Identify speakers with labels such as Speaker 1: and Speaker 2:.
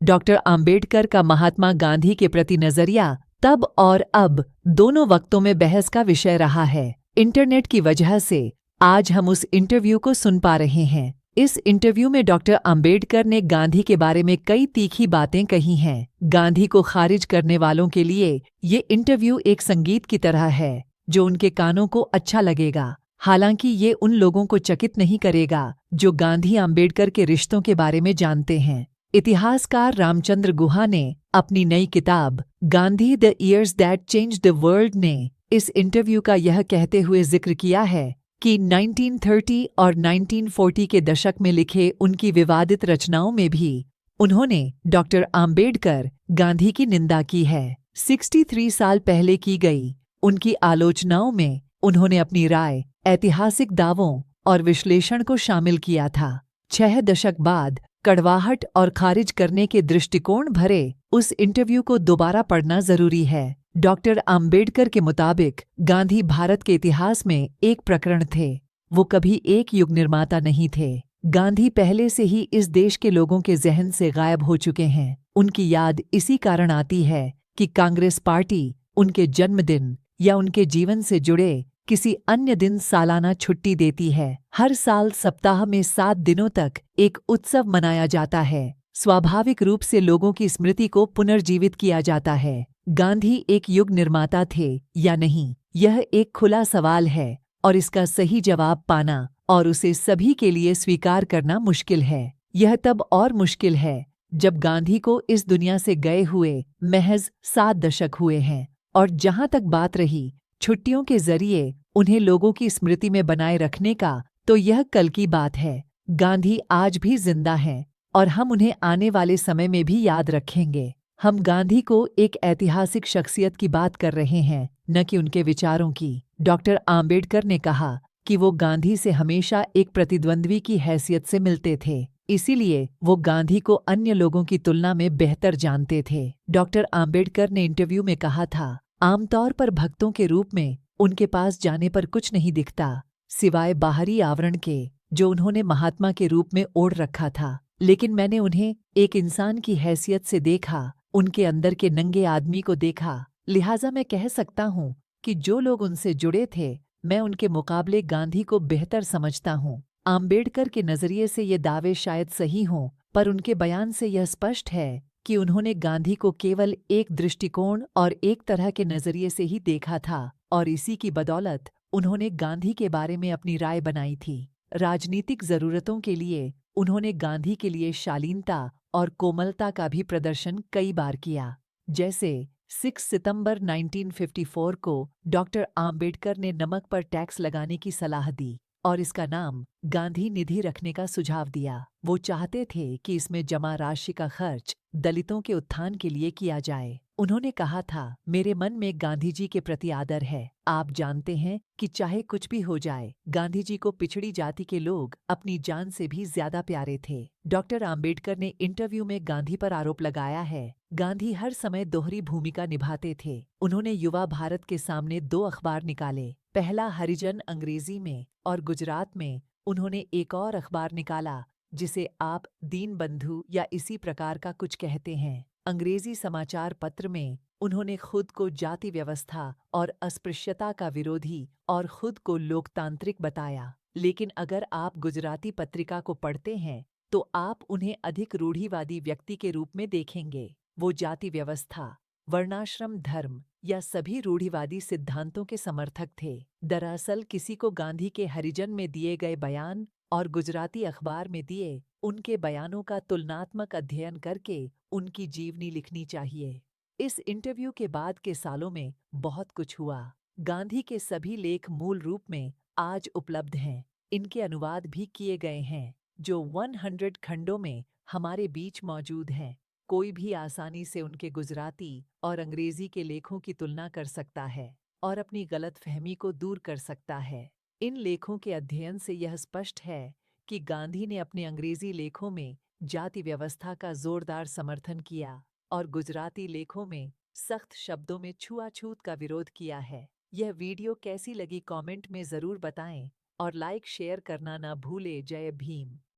Speaker 1: Doctor Ambedkar का महात्मा गांधी के प्रति नजरिया तब और अब दोनों वक्तों में बहस का विषय रहा है। इंटरनेट की वजह से आज हम उस इंटरव्यू को सुन पा रहे हैं। इस इंटरव्यू में डॉक्टर आम्बेडकर ने गांधी के बारे में कई तीखी बातें कही हैं। गांधी को खारिज करने वालों के लिए ये इंटरव्यू एक संगीत की तरह है जो उनके कानों को अच्छा लगेगा। हालांकि ये उन लोगों को चकित नहीं करेगा जो गांधी आम्बेडकर के रिश्तों के बारे में जानते हैं। इतिहासकार रामचंद्र गुहा ने अपनी नई किताब Gandhi the years that changed the world ने इस इंटरव्यू का यह कहते हुए जिक्र किया है कि 1930 और 1940 के दशक में लिखे उनकी विवादित रचनाओं में भी उन्होंने डॉक्टर आम्बेडकर गांधी की निंदा की है। 63 साल पहले की गई उनकी आलोचनाओं में उन्होंने अपनी राय, ऐतिहासिक दावों और विश्लेषण को शामिल किया था। 6 दशक बाद कड़वाहट और खारिज करने के दृष्टिकोण भरे उस इंटरव्यू को दोबारा पढ़ना जरूरी है। डॉक्टर आम्बेडकर के मुताबिक गांधी भारत के इतिहास में एक प्रकरण थे। वो कभी एक युग निर्माता नहीं थे। गांधी पहले से ही इस देश के लोगों के जहन से गायब हो चुके हैं। उनकी याद इसी कारण आती है कि कांग्रेस पार्टी उनके जन्मदिन या उनके जीवन से जुड़े किसी अन्य दिन सालाना छुट्टी देती है। हर साल सप्ताह में 7 दिनों तक एक उत्सव मनाया जाता है। स्वाभाविक रूप से लोगों की स्मृति को पुनर्जीवित किया जाता है। गांधी एक युग निर्माता थे या नहीं, यह एक खुला सवाल है और इसका सही जवाब पाना और उसे सभी के लिए स्वीकार करना मुश्किल है। यह तब और मुश्किल है जब गांधी को इस दुनिया से गए हुए महज 7 दशक हुए हैं और जहां तक बात रही छुट्टियों के जरिए उन्हें लोगों की स्मृति में बनाए रखने का, तो यह कल की बात है। गांधी आज भी जिंदा हैं और हम उन्हें आने वाले समय में भी याद रखेंगे। हम गांधी को एक ऐतिहासिक शख्सियत की बात कर रहे हैं, न कि उनके विचारों की। डॉक्टर आम्बेडकर ने कहा कि वो गांधी से हमेशा एक प्रतिद्वंद्वी की हैसियत से मिलते थे, इसीलिए वो गांधी को अन्य लोगों की तुलना में बेहतर जानते थे। डॉक्टर आम्बेडकर ने इंटरव्यू में कहा था, आमतौर पर भक्तों के रूप में उनके पास जाने पर कुछ नहीं दिखता सिवाय बाहरी आवरण के जो उन्होंने महात्मा के रूप में ओढ़ रखा था, लेकिन मैंने उन्हें एक इंसान की हैसियत से देखा, उनके अंदर के नंगे आदमी को देखा। लिहाजा मैं कह सकता हूँ कि जो लोग उनसे जुड़े थे, मैं उनके मुकाबले गांधी को बेहतर समझता हूँ। आम्बेडकर के नजरिए से ये दावे शायद सही हों, पर उनके बयान से यह स्पष्ट है कि उन्होंने गांधी को केवल एक दृष्टिकोण और एक तरह के नजरिए से ही देखा था और इसी की बदौलत उन्होंने गांधी के बारे में अपनी राय बनाई थी। राजनीतिक जरूरतों के लिए उन्होंने गांधी के लिए शालीनता और कोमलता का भी प्रदर्शन कई बार किया। जैसे 6 सितंबर 1954 को डॉक्टर आम्बेडकर ने नमक पर टैक्स लगाने की सलाह दी और इसका नाम गांधी निधि रखने का सुझाव दिया। वो चाहते थे कि इसमें जमा राशि का खर्च दलितों के उत्थान के लिए किया जाए। उन्होंने कहा था, मेरे मन में गांधी जी के प्रति आदर है। आप जानते हैं कि चाहे कुछ भी हो जाए, गांधी जी को पिछड़ी जाति के लोग अपनी जान से भी ज्यादा प्यारे थे। डॉक्टर आम्बेडकर ने इंटरव्यू में गांधी पर आरोप लगाया है, गांधी हर समय दोहरी भूमिका निभाते थे। उन्होंने युवा भारत के सामने 2 अखबार निकाले, पहला हरिजन अंग्रेजी में और गुजरात में उन्होंने एक और अखबार निकाला जिसे आप दीन बंधु या इसी प्रकार का कुछ कहते हैं। अंग्रेजी समाचार पत्र में उन्होंने खुद को जाति व्यवस्था और अस्पृश्यता का विरोधी और खुद को लोकतांत्रिक बताया। लेकिन अगर आप गुजराती पत्रिका को पढ़ते हैं तो आप उन्हें अधिक रूढ़िवादी व्यक्ति के रूप में देखेंगे। वो जाति व्यवस्था, वर्णाश्रम धर्म या सभी रूढ़िवादी सिद्धांतों के समर्थक थे। दरअसल किसी को गांधी के हरिजन में दिए गए बयान और गुजराती अखबार में दिए उनके बयानों का तुलनात्मक अध्ययन करके उनकी जीवनी लिखनी चाहिए। इस इंटरव्यू के बाद के सालों में बहुत कुछ हुआ। गांधी के सभी लेख मूल रूप में आज उपलब्ध हैं। इनके अनुवाद भी किए गए हैं जो 100 खंडों में हमारे बीच मौजूद हैं। कोई भी आसानी से उनके गुजराती और अंग्रेजी के लेखों की तुलना कर सकता है और अपनी गलतफहमी को दूर कर सकता है। इन लेखों के अध्ययन से यह स्पष्ट है कि गांधी ने अपने अंग्रेजी लेखों में जाति व्यवस्था का जोरदार समर्थन किया और गुजराती लेखों में सख्त शब्दों में छुआछूत का विरोध किया है। यह वीडियो कैसी लगी कमेंट में ज़रूर बताएं और लाइक शेयर करना ना भूले। जय भीम।